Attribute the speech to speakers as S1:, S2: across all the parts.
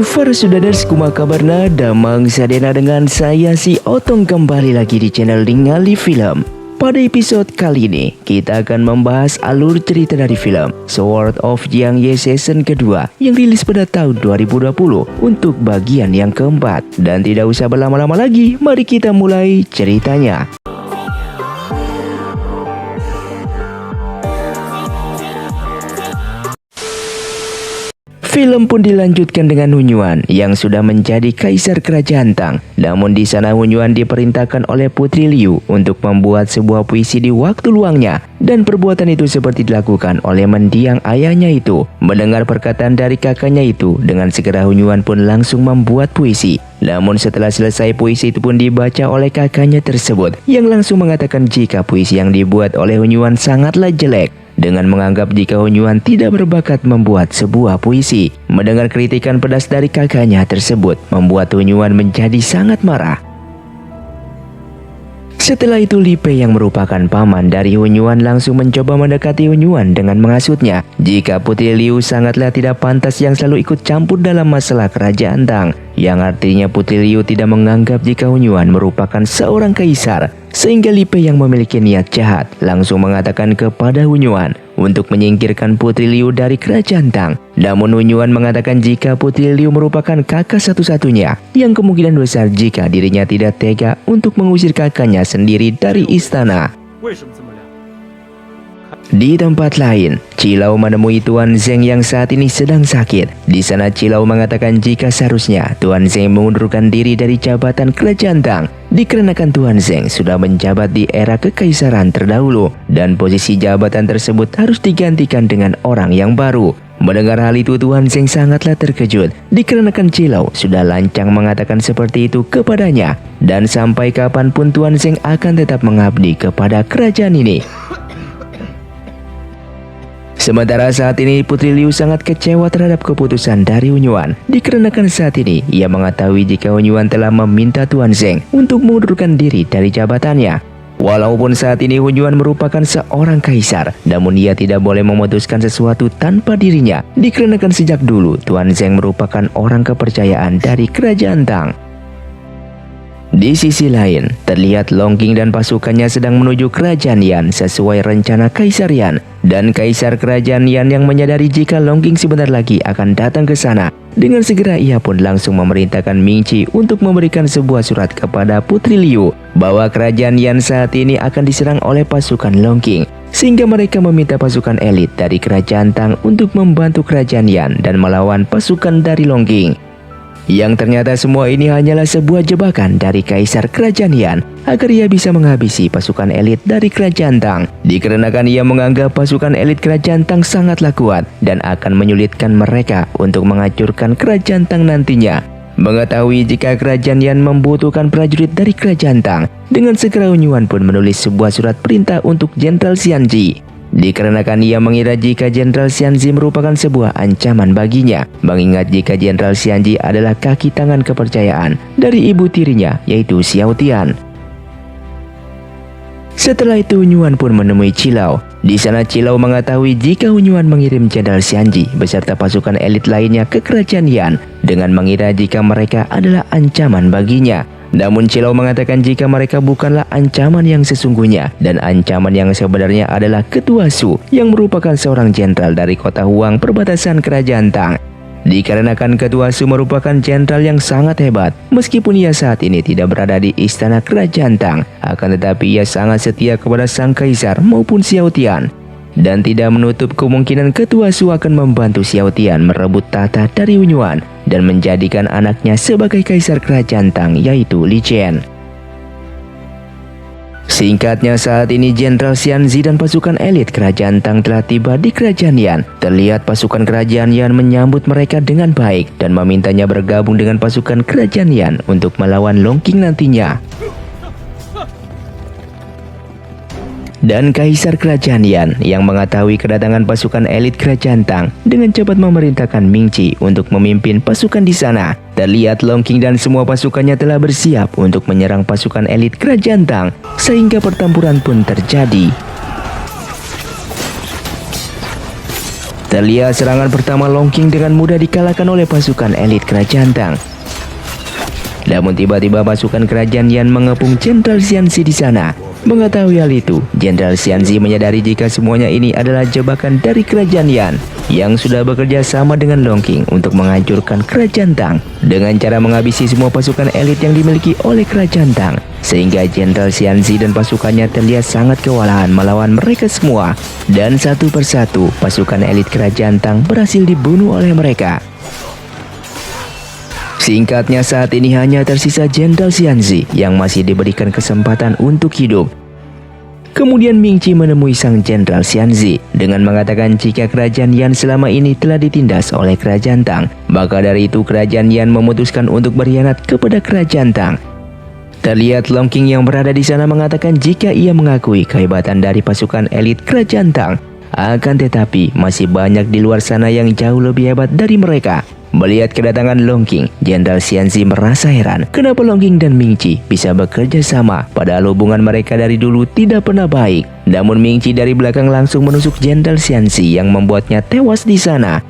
S1: Hai para saudara, kumaha kabarna? Damang sadena dengan saya si Otong kembali lagi di channel Ningali Film. Pada episode kali ini, kita akan membahas alur cerita dari film Sword of Yang Ye season kedua yang rilis pada tahun 2020 untuk bagian yang keempat. Dan tidak usah berlama-lama lagi, mari kita mulai ceritanya. Film pun dilanjutkan dengan Hunyuan yang sudah menjadi kaisar kerajaan Tang. Namun di sana Hunyuan diperintahkan oleh Putri Liu untuk membuat sebuah puisi di waktu luangnya, dan perbuatan itu seperti dilakukan oleh mendiang ayahnya itu. Mendengar perkataan dari kakaknya itu, dengan segera Hunyuan pun langsung membuat puisi. Namun setelah selesai, puisi itu pun dibaca oleh kakaknya tersebut yang langsung mengatakan jika puisi yang dibuat oleh Hunyuan sangatlah jelek, dengan menganggap jika Hunyuan tidak berbakat membuat sebuah puisi. Mendengar kritikan pedas dari kakaknya tersebut membuat Hunyuan menjadi sangat marah. Setelah itu Li Pei yang merupakan paman dari Hunyuan langsung mencoba mendekati Hunyuan dengan menghasutnya jika Putri Liu sangatlah tidak pantas yang selalu ikut campur dalam masalah kerajaan Tang, yang artinya Putri Liu tidak menganggap jika Hunyuan merupakan seorang kaisar. Sehingga Li Pei yang memiliki niat jahat langsung mengatakan kepada Hunyuan untuk menyingkirkan Putri Liu dari kerajaan Tang. Namun Hunyuan mengatakan jika Putri Liu merupakan kakak satu-satunya yang kemungkinan besar jika dirinya tidak tega untuk mengusir kakaknya sendiri dari istana. Di tempat lain, Cilau menemui Tuan Zeng yang saat ini sedang sakit. Di sana Cilau mengatakan jika seharusnya Tuan Zeng mengundurkan diri dari jabatan kerajaan Tang, dikarenakan Tuan Zeng sudah menjabat di era kekaisaran terdahulu dan posisi jabatan tersebut harus digantikan dengan orang yang baru. Mendengar hal itu, Tuan Zeng sangatlah terkejut dikarenakan Cilau sudah lancang mengatakan seperti itu kepadanya, dan sampai kapanpun Tuan Zeng akan tetap mengabdi kepada kerajaan ini. Sementara saat ini Putri Liu sangat kecewa terhadap keputusan dari Hunyuan, dikarenakan saat ini ia mengetahui jika Hunyuan telah meminta Tuan Zeng untuk mengundurkan diri dari jabatannya. Walaupun saat ini Hunyuan merupakan seorang kaisar, namun ia tidak boleh memutuskan sesuatu tanpa dirinya, dikarenakan sejak dulu Tuan Zeng merupakan orang kepercayaan dari kerajaan Tang. Di sisi lain, terlihat Long Qing dan pasukannya sedang menuju kerajaan Yan sesuai rencana Kaisar Yan. Dan Kaisar kerajaan Yan yang menyadari jika Long Qing sebentar lagi akan datang ke sana, dengan segera ia pun langsung memerintahkan Ming Qi untuk memberikan sebuah surat kepada Putri Liu bahwa kerajaan Yan saat ini akan diserang oleh pasukan Long Qing, sehingga mereka meminta pasukan elit dari kerajaan Tang untuk membantu kerajaan Yan dan melawan pasukan dari Long Qing. Yang ternyata semua ini hanyalah sebuah jebakan dari Kaisar Kerajaan Yan agar ia bisa menghabisi pasukan elit dari Kerajaan Tang, dikarenakan ia menganggap pasukan elit Kerajaan Tang sangatlah kuat dan akan menyulitkan mereka untuk menghancurkan Kerajaan Tang nantinya. Mengetahui jika Kerajaan Yan membutuhkan prajurit dari Kerajaan Tang, dengan segera Hunyuan pun menulis sebuah surat perintah untuk Jenderal Xianji, dikarenakan ia mengira jika Jenderal Xianji merupakan sebuah ancaman baginya, mengingat jika Jenderal Xianji adalah kaki tangan kepercayaan dari ibu tirinya yaitu Xiao Tian. Setelah itu Hunyuan pun menemui Cilau. Di sana Cilau mengetahui jika Hunyuan mengirim Jenderal Xianji beserta pasukan elit lainnya ke kerajaan Yan dengan mengira jika mereka adalah ancaman baginya. Namun Cilau mengatakan jika mereka bukanlah ancaman yang sesungguhnya, dan ancaman yang sebenarnya adalah Ketua Su yang merupakan seorang jenderal dari kota Huang perbatasan kerajaan Tang. Dikarenakan Ketua Su merupakan jenderal yang sangat hebat, meskipun ia saat ini tidak berada di istana kerajaan Tang, akan tetapi ia sangat setia kepada sang kaisar maupun Xiao Tian, dan tidak menutup kemungkinan Ketua Su akan membantu Xiao Tian merebut tahta dari Hunyuan dan menjadikan anaknya sebagai kaisar kerajaan Tang yaitu Li Qian. Singkatnya, saat ini Jenderal Xianzi dan pasukan elit kerajaan Tang telah tiba di kerajaan Yan. Terlihat pasukan kerajaan Yan menyambut mereka dengan baik dan memintanya bergabung dengan pasukan kerajaan Yan untuk melawan Long Qing nantinya. Dan Kaisar Kerajaan Yan yang mengetahui kedatangan pasukan elit Kerajaan Tang dengan cepat memerintahkan Ming Qi untuk memimpin pasukan di sana. Terlihat Long Qing dan semua pasukannya telah bersiap untuk menyerang pasukan elit Kerajaan Tang, sehingga pertempuran pun terjadi. Terlihat serangan pertama Long King dengan mudah dikalahkan oleh pasukan elit kerajaan Tang. Namun tiba-tiba pasukan kerajaan Yan mengepung Jenderal Xianzi di sana. Mengetahui hal itu, Jenderal Xianzi menyadari jika semuanya ini adalah jebakan dari kerajaan Yan yang sudah bekerja sama dengan Long King untuk menghancurkan kerajaan Tang dengan cara menghabisi semua pasukan elit yang dimiliki oleh kerajaan Tang. Sehingga Jenderal Xianzi dan pasukannya terlihat sangat kewalahan melawan mereka semua. Dan satu persatu pasukan elit kerajaan Tang berhasil dibunuh oleh mereka. Singkatnya, saat ini hanya tersisa Jenderal Xianzi yang masih diberikan kesempatan untuk hidup. Kemudian Ming Qi menemui sang Jenderal Xianzi dengan mengatakan jika kerajaan Yan selama ini telah ditindas oleh kerajaan Tang. Maka dari itu kerajaan Yan memutuskan untuk berkhianat kepada kerajaan Tang. Terlihat Long King yang berada di sana mengatakan jika ia mengakui kehebatan dari pasukan elit kerajaan Tang. Akan tetapi masih banyak di luar sana yang jauh lebih hebat dari mereka. Melihat kedatangan Long King, Jenderal Xianzi merasa heran kenapa Long King dan Ming Qi bisa bekerja sama padahal hubungan mereka dari dulu tidak pernah baik. Namun Ming Qi dari belakang langsung menusuk Jenderal Xianzi yang membuatnya tewas di sana.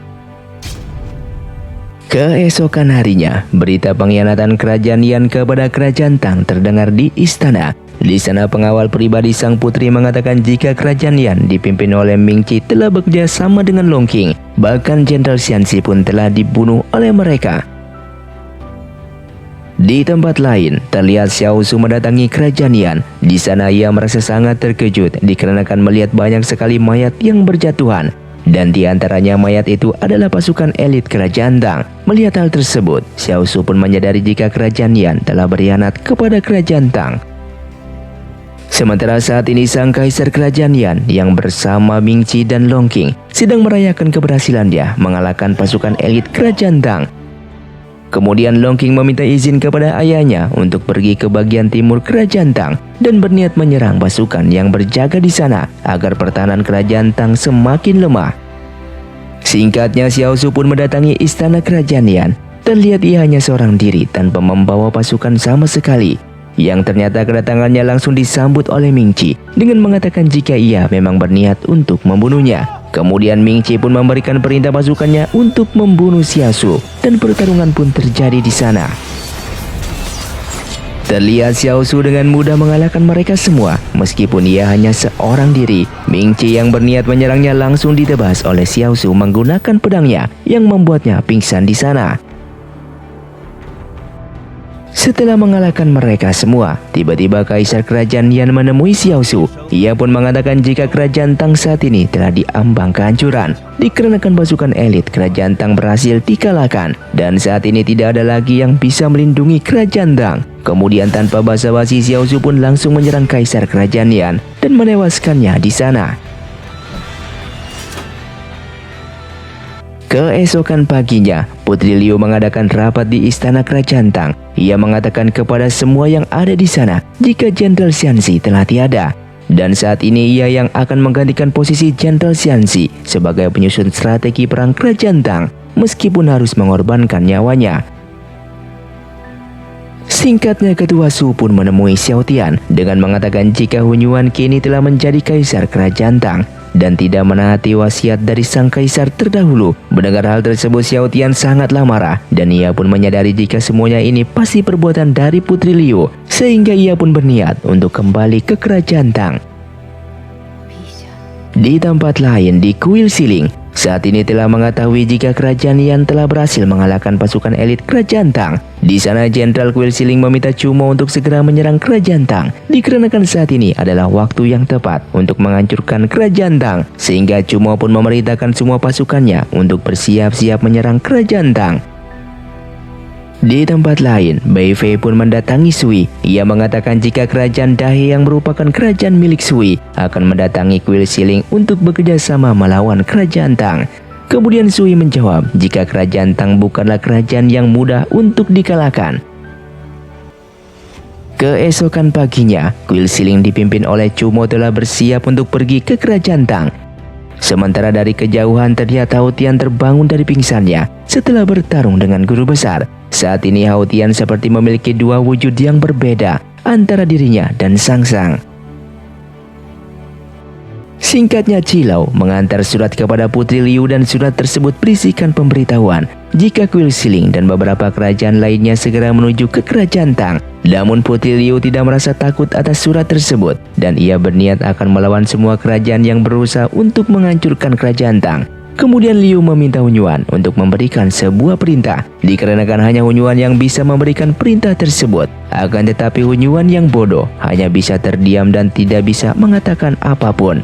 S1: Keesokan harinya, berita pengkhianatan kerajaan Yan kepada kerajaan Tang terdengar di istana. Di sana pengawal pribadi sang putri mengatakan jika kerajaan Yan dipimpin oleh Ming Qi telah bekerja sama dengan Long King. Bahkan Jenderal Xianzi pun telah dibunuh oleh mereka. Di tempat lain, terlihat Xiao Su mendatangi kerajaan Yan. Di sana ia merasa sangat terkejut dikarenakan melihat banyak sekali mayat yang berjatuhan. Dan di antaranya mayat itu adalah pasukan elit kerajaan Tang. Melihat hal tersebut, Xiao Su pun menyadari jika kerajaan Yan telah berkhianat kepada kerajaan Tang. Sementara saat ini sang kaisar kerajaan Yan yang bersama Ming Qi dan Long King sedang merayakan keberhasilannya mengalahkan pasukan elit kerajaan Tang. Kemudian Long King meminta izin kepada ayahnya untuk pergi ke bagian timur kerajaan Tang dan berniat menyerang pasukan yang berjaga di sana agar pertahanan kerajaan Tang semakin lemah. Singkatnya, Xiao Su pun mendatangi istana kerajaan Yan. Terlihat ia hanya seorang diri tanpa membawa pasukan sama sekali. Yang ternyata kedatangannya langsung disambut oleh Ming Qi dengan mengatakan jika ia memang berniat untuk membunuhnya. Kemudian Ming Qi pun memberikan perintah pasukannya untuk membunuh Xiao Su dan pertarungan pun terjadi di sana. Terlihat Xiao Su dengan mudah mengalahkan mereka semua meskipun ia hanya seorang diri. Ming Qi yang berniat menyerangnya langsung ditebas oleh Xiao Su menggunakan pedangnya yang membuatnya pingsan di sana. Setelah mengalahkan mereka semua, tiba-tiba kaisar kerajaan Yan menemui Xiao Su. Ia pun mengatakan jika kerajaan Tang saat ini telah diambang kehancuran dikarenakan pasukan elit kerajaan Tang berhasil dikalahkan dan saat ini tidak ada lagi yang bisa melindungi kerajaan Tang. Kemudian tanpa basa-basi Xiao Su pun langsung menyerang kaisar kerajaan Yan dan menewaskannya di sana. Keesokan paginya, Putri Liu mengadakan rapat di istana kerajaan Tang. Ia mengatakan kepada semua yang ada di sana jika Jenderal Xianzi telah tiada. Dan saat ini ia yang akan menggantikan posisi Jenderal Xianzi sebagai penyusun strategi perang kerajaan Tang, meskipun harus mengorbankan nyawanya. Singkatnya, Ketua Su pun menemui Xiao Tian dengan mengatakan jika Hunyuan kini telah menjadi kaisar kerajaan Tang dan tidak menaati wasiat dari sang kaisar terdahulu. Mendengar hal tersebut, Xiao Tian sangatlah marah dan ia pun menyadari jika semuanya ini pasti perbuatan dari Putri Liu, sehingga ia pun berniat untuk kembali ke kerajaan Tang. Di tempat lain di Kuil Siling, saat ini telah mengetahui jika kerajaan Yan telah berhasil mengalahkan pasukan elit kerajaan Tang. Di sana Jenderal Kuil Siling meminta Cumo untuk segera menyerang kerajaan Tang dikarenakan saat ini adalah waktu yang tepat untuk menghancurkan kerajaan Tang, sehingga Cumo pun memerintahkan semua pasukannya untuk bersiap-siap menyerang kerajaan Tang. Di tempat lain, Bai Fei pun mendatangi Sui. Ia mengatakan jika kerajaan Dahe yang merupakan kerajaan milik Sui akan mendatangi Kuil Siling untuk bekerja sama melawan kerajaan Tang. Kemudian Sui menjawab jika kerajaan Tang bukanlah kerajaan yang mudah untuk dikalahkan. Keesokan paginya, Kuil Siling dipimpin oleh Cumo telah bersiap untuk pergi ke kerajaan Tang. Sementara dari kejauhan terlihat Hao Tian terbangun dari pingsannya setelah bertarung dengan guru besar. Saat ini Hao Tian seperti memiliki dua wujud yang berbeda antara dirinya dan Sang Sang. Singkatnya, Cilau mengantar surat kepada Putri Liu dan surat tersebut berisikan pemberitahuan jika kuil Siling dan beberapa kerajaan lainnya segera menuju ke kerajaan Tang. Namun Putri Liu tidak merasa takut atas surat tersebut dan ia berniat akan melawan semua kerajaan yang berusaha untuk menghancurkan kerajaan Tang. Kemudian Liu meminta Hunyuan untuk memberikan sebuah perintah, dikarenakan hanya Hunyuan yang bisa memberikan perintah tersebut. Akan tetapi Hunyuan yang bodoh hanya bisa terdiam dan tidak bisa mengatakan apapun.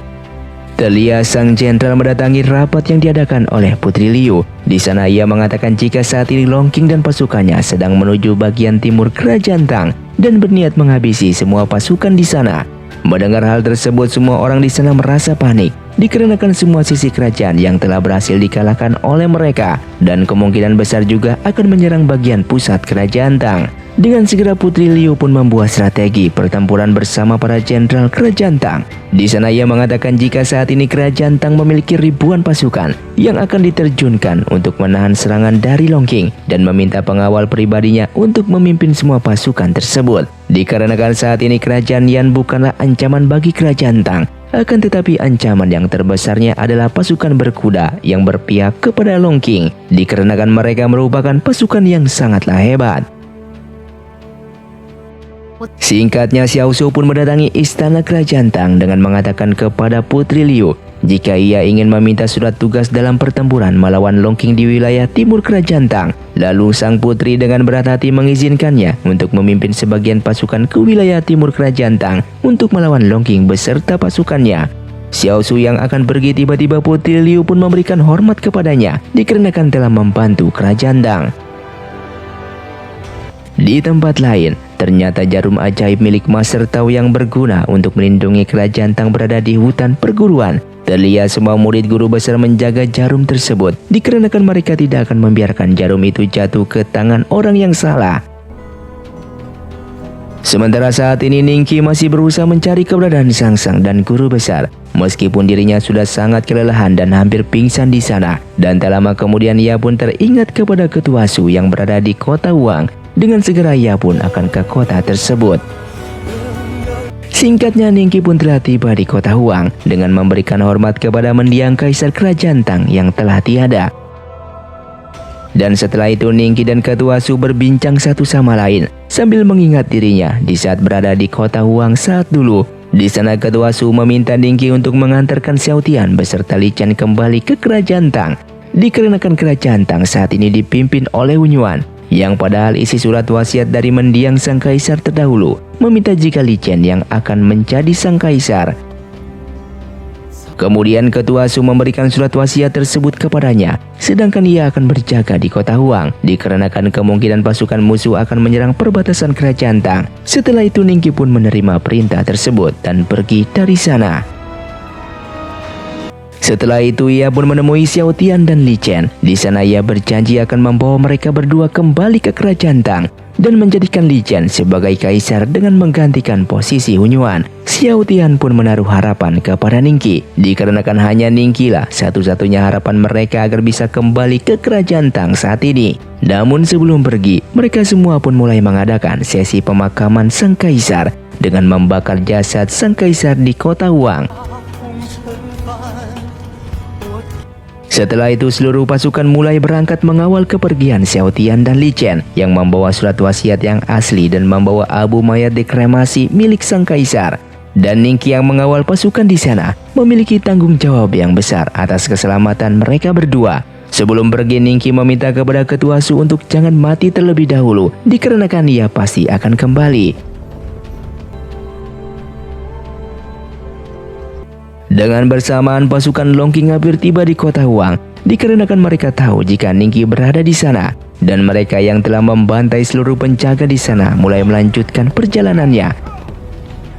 S1: Terlihat sang jenderal mendatangi rapat yang diadakan oleh Putri Liu. Di sana ia mengatakan jika saat ini Long Qing dan pasukannya sedang menuju bagian timur kerajaan Tang dan berniat menghabisi semua pasukan di sana. Mendengar hal tersebut, semua orang di sana merasa panik, dikarenakan semua sisi kerajaan yang telah berhasil dikalahkan oleh mereka dan kemungkinan besar juga akan menyerang bagian pusat kerajaan Tang. Dengan segera Putri Liu pun membuat strategi pertempuran bersama para jenderal kerajaan Tang. Di sana ia mengatakan jika saat ini kerajaan Tang memiliki ribuan pasukan yang akan diterjunkan untuk menahan serangan dari Long Qing dan meminta pengawal pribadinya untuk memimpin semua pasukan tersebut. Dikarenakan saat ini kerajaan Yan bukanlah ancaman bagi kerajaan Tang, akan tetapi ancaman yang terbesarnya adalah pasukan berkuda yang berpihak kepada Long Qing, dikarenakan mereka merupakan pasukan yang sangatlah hebat. Singkatnya, Xiao Su pun mendatangi istana kerajaan Tang dengan mengatakan kepada Putri Liu jika ia ingin meminta surat tugas dalam pertempuran melawan Long Qing di wilayah timur kerajaan Tang. Lalu sang putri dengan berat hati mengizinkannya untuk memimpin sebagian pasukan ke wilayah timur kerajaan Tang untuk melawan Long Qing beserta pasukannya. Xiao Su yang akan pergi, tiba-tiba Putri Liu pun memberikan hormat kepadanya dikarenakan telah membantu kerajaan Tang. Di tempat lain, ternyata jarum ajaib milik Master Tao yang berguna untuk melindungi kerajaan Tang berada di hutan perguruan. Terlihat semua murid guru besar menjaga jarum tersebut, dikarenakan mereka tidak akan membiarkan jarum itu jatuh ke tangan orang yang salah. Sementara saat ini Ningqi masih berusaha mencari keberadaan Sangsang dan guru besar. Meskipun dirinya sudah sangat kelelahan dan hampir pingsan di sana, dan tak lama kemudian ia pun teringat kepada Ketua Su yang berada di kota Wang. Dengan segera ia pun akan ke kota tersebut. Singkatnya, Ningqi pun telah tiba di kota Huang dengan memberikan hormat kepada mendiang kaisar kerajaan Tang yang telah tiada. Dan setelah itu Ningqi dan Ketua Su berbincang satu sama lain sambil mengingat dirinya di saat berada di kota Huang saat dulu. Di sana Ketua Su meminta Ningqi untuk mengantarkan Xiao Tian beserta Li Chen kembali ke kerajaan Tang, dikarenakan kerajaan Tang saat ini dipimpin oleh Hunyuan, yang padahal isi surat wasiat dari mendiang sang kaisar terdahulu meminta jika Li Chen yang akan menjadi sang kaisar. Kemudian Ketua Su memberikan surat wasiat tersebut kepadanya, sedangkan ia akan berjaga di kota Huang dikarenakan kemungkinan pasukan musuh akan menyerang perbatasan kerajaan Tang. Setelah itu Ningqi pun menerima perintah tersebut dan pergi dari sana. Setelah itu ia pun menemui Xiao Tian dan Li Chen. Di sana ia berjanji akan membawa mereka berdua kembali ke kerajaan Tang dan menjadikan Li Chen sebagai kaisar dengan menggantikan posisi Hunyuan. Xiao Tian pun menaruh harapan kepada Ningqi, dikarenakan hanya Ningqi lah satu-satunya harapan mereka agar bisa kembali ke kerajaan Tang saat ini. Namun sebelum pergi, mereka semua pun mulai mengadakan sesi pemakaman sang kaisar dengan membakar jasad sang kaisar di kota Huang. Setelah itu seluruh pasukan mulai berangkat mengawal kepergian Xiao Tian dan Li Chen yang membawa surat wasiat yang asli dan membawa abu mayat dikremasi milik sang kaisar. Dan Ningqi yang mengawal pasukan di sana memiliki tanggung jawab yang besar atas keselamatan mereka berdua. Sebelum pergi, Ningqi meminta kepada Ketua Su untuk jangan mati terlebih dahulu dikarenakan ia pasti akan kembali. Dengan bersamaan pasukan Long Qing hampir tiba di kota Huang, dikarenakan mereka tahu jika Ningqi berada di sana, dan mereka yang telah membantai seluruh penjaga di sana mulai melanjutkan perjalanannya.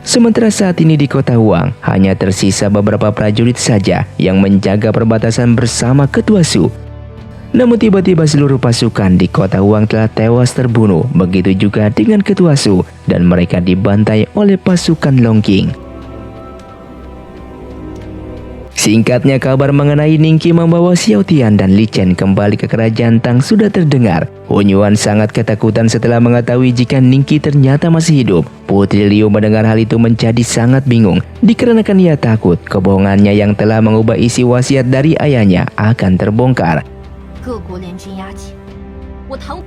S1: Sementara saat ini di kota Huang hanya tersisa beberapa prajurit saja yang menjaga perbatasan bersama Ketua Su. Namun tiba-tiba seluruh pasukan di kota Huang telah tewas terbunuh, begitu juga dengan Ketua Su, dan mereka dibantai oleh pasukan Long Qing. Singkatnya, kabar mengenai Ningki membawa Xiao Tian dan Li Chen kembali ke kerajaan Tang sudah terdengar. Hunyuan sangat ketakutan setelah mengetahui jika Ningki ternyata masih hidup. Putri Liu mendengar hal itu menjadi sangat bingung, dikarenakan ia takut kebohongannya yang telah mengubah isi wasiat dari ayahnya akan terbongkar.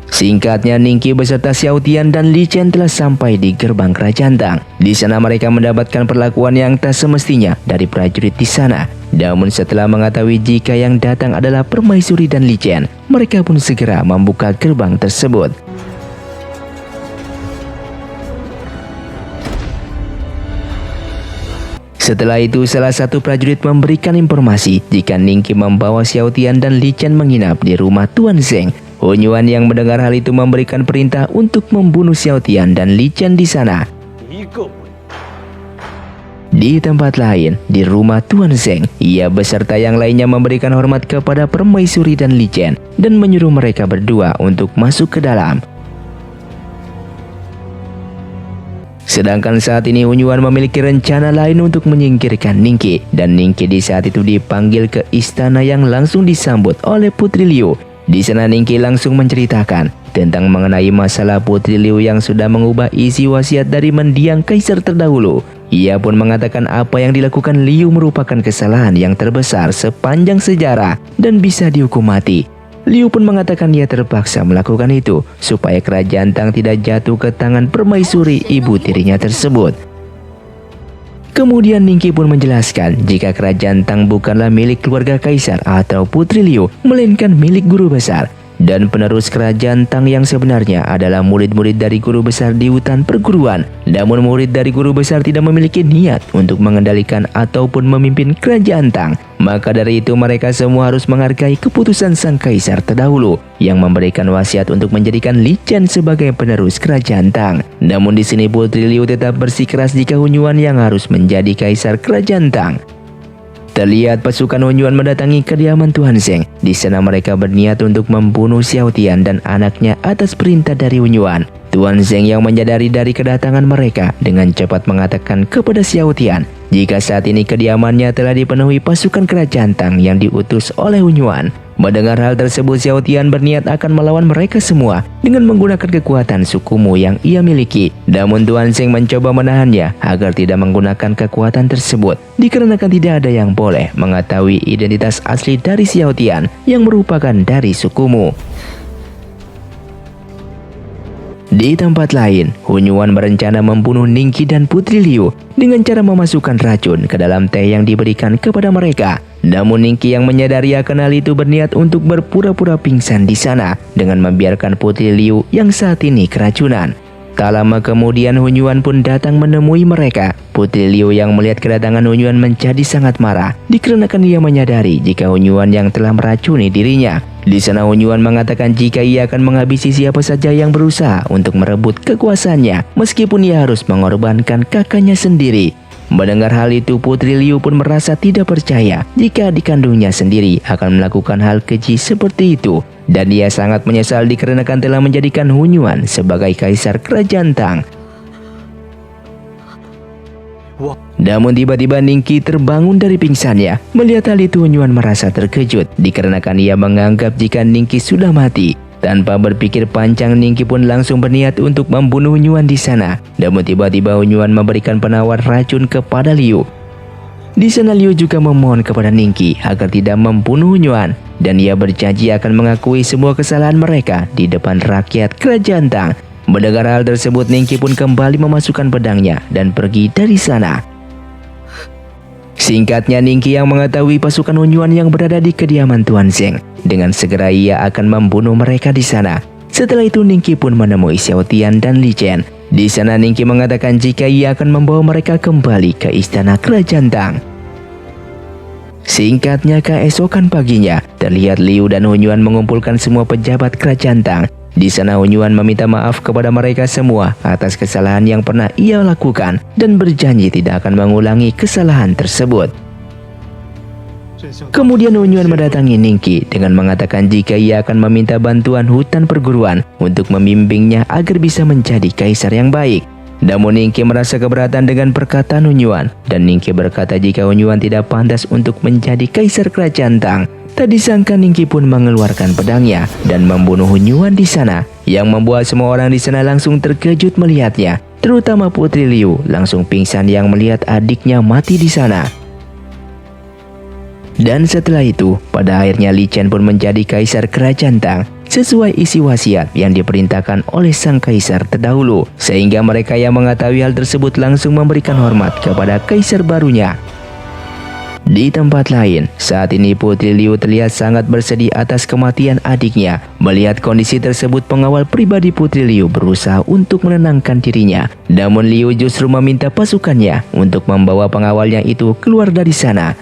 S1: Singkatnya, Ningki beserta Xiao Tian dan Li Chen telah sampai di gerbang kerajaan Tang. Di sana mereka mendapatkan perlakuan yang tak semestinya dari prajurit di sana. Namun setelah mengetahui jika yang datang adalah permaisuri dan Li Chen, mereka pun segera membuka gerbang tersebut. Setelah itu, salah satu prajurit memberikan informasi jika Ningki membawa Xiao Tian dan Li Chen menginap di rumah Tuan Zeng. Hunyuan yang mendengar hal itu memberikan perintah untuk membunuh Xiao Tian dan Li Chen di sana. Di tempat lain, di rumah Tuan Zeng, ia beserta yang lainnya memberikan hormat kepada permaisuri dan Li Chen dan menyuruh mereka berdua untuk masuk ke dalam. Sedangkan saat ini Hunyuan memiliki rencana lain untuk menyingkirkan Ningki, dan Ningki di saat itu dipanggil ke istana yang langsung disambut oleh Putri Liu. Di sana Ningki langsung menceritakan tentang mengenai masalah Putri Liu yang sudah mengubah isi wasiat dari mendiang kaisar terdahulu. Ia pun mengatakan apa yang dilakukan Liu merupakan kesalahan yang terbesar sepanjang sejarah dan bisa dihukum mati. Liu pun mengatakan ia terpaksa melakukan itu supaya kerajaan Tang tidak jatuh ke tangan permaisuri ibu tirinya tersebut. Kemudian Ningki pun menjelaskan jika kerajaan Tang bukanlah milik keluarga kaisar atau Putri Liu, melainkan milik guru besar. Dan penerus kerajaan Tang yang sebenarnya adalah murid-murid dari guru besar di hutan perguruan. Namun murid dari guru besar tidak memiliki niat untuk mengendalikan ataupun memimpin kerajaan Tang. Maka dari itu mereka semua harus menghargai keputusan sang kaisar terdahulu yang memberikan wasiat untuk menjadikan Li Chen sebagai penerus kerajaan Tang. Namun di sini Putri Liu tetap bersikeras jika Hunyuan yang harus menjadi kaisar kerajaan Tang. Terlihat pasukan Hunyuan mendatangi kediaman Tuan Zeng. Di sana mereka berniat untuk membunuh Xiao Tian dan anaknya atas perintah dari Hunyuan. Tuan Zeng yang menyadari dari kedatangan mereka dengan cepat mengatakan kepada Xiao Tian jika saat ini kediamannya telah dipenuhi pasukan kerajaan Tang yang diutus oleh Hunyuan. Mendengar hal tersebut, Xiao Tian berniat akan melawan mereka semua dengan menggunakan kekuatan sukumu yang ia miliki. Namun Tuan Zeng mencoba menahannya agar tidak menggunakan kekuatan tersebut, dikarenakan tidak ada yang boleh mengetahui identitas asli dari Xiao Tian yang merupakan dari sukumu. Di tempat lain, Hunyuan berencana membunuh Ningki dan Putri Liu dengan cara memasukkan racun ke dalam teh yang diberikan kepada mereka. Namun Ningki yang menyadari akan hal itu berniat untuk berpura-pura pingsan di sana dengan membiarkan Putri Liu yang saat ini keracunan. Tak lama kemudian Hunyuan pun datang menemui mereka. Putri Liu yang melihat kedatangan Hunyuan menjadi sangat marah dikarenakan ia menyadari jika Hunyuan yang telah meracuni dirinya. Di sana Hunyuan mengatakan jika ia akan menghabisi siapa saja yang berusaha untuk merebut kekuasaannya meskipun ia harus mengorbankan kakaknya sendiri. Mendengar hal itu, Putri Liu pun merasa tidak percaya jika adik kandungnya sendiri akan melakukan hal keji seperti itu. Dan ia sangat menyesal dikarenakan telah menjadikan Hunyuan sebagai kaisar kerajaan Tang. Namun tiba-tiba Ningki terbangun dari pingsannya. Melihat hal itu Hunyuan merasa terkejut dikarenakan ia menganggap jika Ningki sudah mati. Tanpa berpikir panjang, Ningki pun langsung berniat untuk membunuh Hunyuan di sana. Namun tiba-tiba Hunyuan memberikan penawar racun kepada Liu. Di sana Liu juga memohon kepada Ningki agar tidak membunuh Hunyuan dan ia berjanji akan mengakui semua kesalahan mereka di depan rakyat kerajaan Tang. Mendengar hal tersebut, Ningki pun kembali memasukkan pedangnya dan pergi dari sana. Singkatnya, Ningki yang mengetahui pasukan Hunyuan yang berada di kediaman Tuan Zeng. Dengan segera ia akan membunuh mereka di sana. Setelah itu Ningki pun menemui Xiao Tian dan Li Chen. Di sana Ningki mengatakan jika ia akan membawa mereka kembali ke istana kerajaan Tang. Singkatnya, keesokan paginya terlihat Liu dan Hunyuan mengumpulkan semua pejabat kerajaan Tang. Di sana Hunyuan meminta maaf kepada mereka semua atas kesalahan yang pernah ia lakukan dan berjanji tidak akan mengulangi kesalahan tersebut. Kemudian Hunyuan mendatangi Ningki dengan mengatakan jika ia akan meminta bantuan hutan perguruan untuk membimbingnya agar bisa menjadi kaisar yang baik. Namun Ningki merasa keberatan dengan perkataan Hunyuan, dan Ningki berkata jika Hunyuan tidak pantas untuk menjadi kaisar kerajaan Tang. Tak disangka Ningki pun mengeluarkan pedangnya dan membunuh Hunyuan di sana, yang membuat semua orang di sana langsung terkejut melihatnya. Terutama Putri Liu langsung pingsan yang melihat adiknya mati di sana. Dan setelah itu, pada akhirnya Li Chen pun menjadi kaisar kerajaan Tang sesuai isi wasiat yang diperintahkan oleh sang kaisar terdahulu, sehingga mereka yang mengetahui hal tersebut langsung memberikan hormat kepada kaisar barunya. Di tempat lain, saat ini Putri Liu terlihat sangat bersedih atas kematian adiknya. Melihat kondisi tersebut, pengawal pribadi Putri Liu berusaha untuk menenangkan dirinya. Namun Liu justru meminta pasukannya untuk membawa pengawalnya itu keluar dari sana.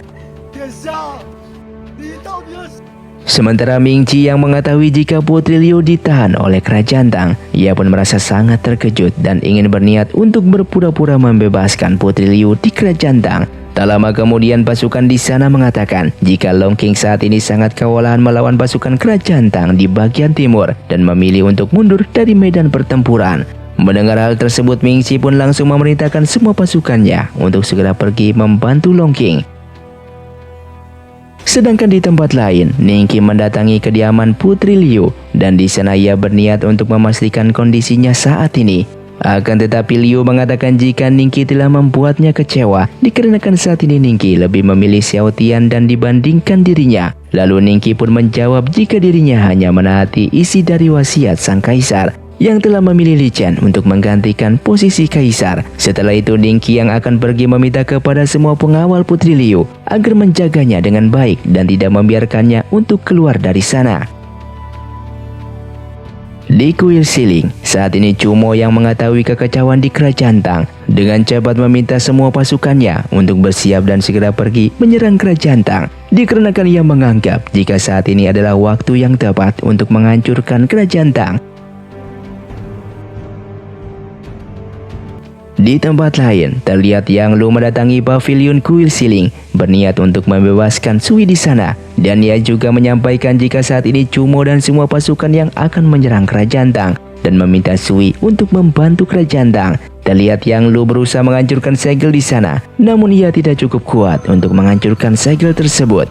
S1: Sementara Ming-Chi yang mengetahui jika Putri Liu ditahan oleh kerajaan Tang, ia pun merasa sangat terkejut dan ingin berniat untuk berpura-pura membebaskan Putri Liu di kerajaan Tang. Tak lama kemudian pasukan di sana mengatakan jika Long Qing saat ini sangat kewalahan melawan pasukan kerajaan Tang di bagian timur dan memilih untuk mundur dari medan pertempuran. Mendengar hal tersebut, Ming-Chi pun langsung memerintahkan semua pasukannya untuk segera pergi membantu Long Qing. Sedangkan di tempat lain, Ningki mendatangi kediaman Putri Liu dan di sana ia berniat untuk memastikan kondisinya saat ini. Akan tetapi Liu mengatakan jika Ningki telah membuatnya kecewa dikarenakan saat ini Ningki lebih memilih Xiao Tian dan dibandingkan dirinya. Lalu Ningki pun menjawab jika dirinya hanya menaati isi dari wasiat sang kaisar yang telah memilih Li Chen untuk menggantikan posisi kaisar. Setelah itu Ningki yang akan pergi meminta kepada semua pengawal Putri Liu agar menjaganya dengan baik dan tidak membiarkannya untuk keluar dari sana. Di kuil Siling, saat ini Cumo yang mengetahui kekacauan di kerajaan Tang dengan cepat meminta semua pasukannya untuk bersiap dan segera pergi menyerang kerajaan Tang, dikarenakan ia menganggap jika saat ini adalah waktu yang tepat untuk menghancurkan kerajaan Tang. Di tempat lain, terlihat Yang Lu mendatangi pavilion kuil Siling berniat untuk membebaskan Sui di sana, dan ia juga menyampaikan jika saat ini Cumo dan semua pasukan yang akan menyerang kerajaan Tang dan meminta Sui untuk membantu kerajaan Tang. Terlihat Yang Lu berusaha menghancurkan segel di sana, namun ia tidak cukup kuat untuk menghancurkan segel tersebut.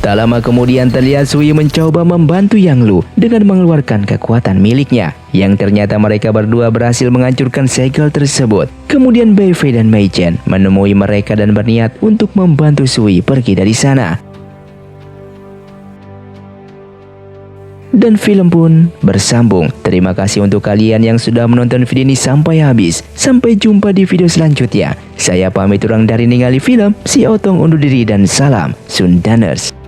S1: Tak lama kemudian terlihat Sui mencoba membantu Yang Lu dengan mengeluarkan kekuatan miliknya, yang ternyata mereka berdua berhasil menghancurkan segel tersebut. Kemudian Bei Fei dan Mei Chen menemui mereka dan berniat untuk membantu Sui pergi dari sana. Dan film pun bersambung. Terima kasih untuk kalian yang sudah menonton video ini sampai habis. Sampai jumpa di video selanjutnya. Saya pamit orang dari ningali film, si Otong undur diri dan salam Sundaners.